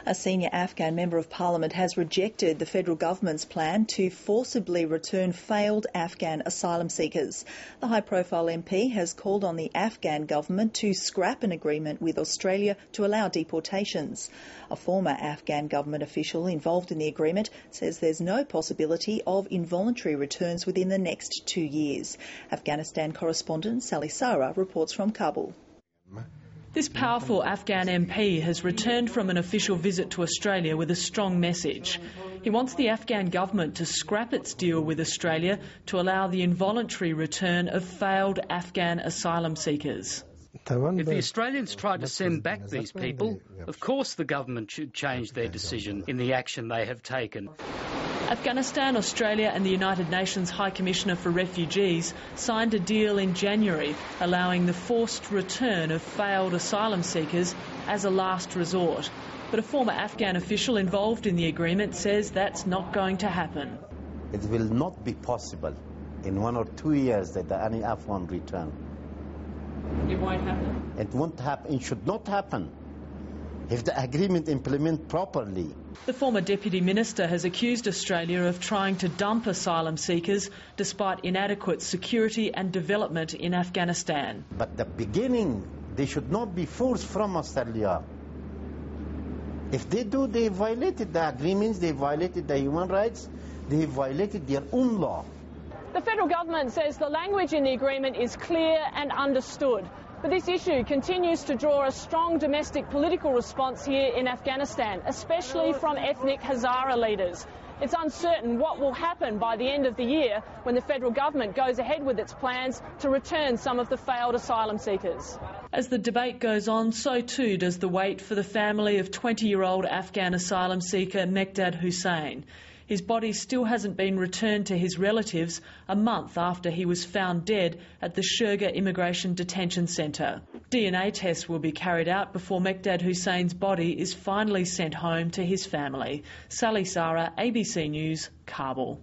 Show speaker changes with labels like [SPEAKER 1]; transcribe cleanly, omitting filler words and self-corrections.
[SPEAKER 1] A senior Afghan Member of Parliament has rejected the federal government's plan to forcibly return failed Afghan asylum seekers. The high-profile MP has called on the Afghan government to scrap an agreement with Australia to allow deportations. A former Afghan government official involved in the agreement says there's no possibility of involuntary returns within the next 2 years. Afghanistan correspondent Sally Sarah reports from Kabul.
[SPEAKER 2] This powerful Afghan MP has returned from an official visit to Australia with a strong message. He wants the Afghan government to scrap its deal with Australia to allow the involuntary return of failed Afghan asylum seekers.
[SPEAKER 3] If the Australians try to send back these people, of course the government should change their decision in the action they have taken.
[SPEAKER 2] Afghanistan, Australia and the United Nations High Commissioner for Refugees signed a deal in January allowing the forced return of failed asylum seekers as a last resort. But a former Afghan official involved in the agreement says that's not going to happen.
[SPEAKER 4] It will not be possible in 1 or 2 years that any Afghan return.
[SPEAKER 2] It won't happen?
[SPEAKER 4] It won't happen. It should not happen if the agreement implemented properly.
[SPEAKER 2] The former Deputy Minister has accused Australia of trying to dump asylum seekers despite inadequate security and development in Afghanistan.
[SPEAKER 4] But the beginning, they should not be forced from Australia. If they do, they violated the agreements, they violated the human rights, they violated their own law.
[SPEAKER 5] The federal government says the language in the agreement is clear and understood. But this issue continues to draw a strong domestic political response here in Afghanistan, especially from ethnic Hazara leaders. It's uncertain what will happen by the end of the year when the federal government goes ahead with its plans to return some of the failed asylum seekers.
[SPEAKER 2] As the debate goes on, so too does the wait for the family of 20-year-old Afghan asylum seeker Mekdad Hussain. His body still hasn't been returned to his relatives a month after he was found dead at the Sherga Immigration Detention Centre. DNA tests will be carried out before Mekdad Hussain's body is finally sent home to his family. Sally Sarah, ABC News, Kabul.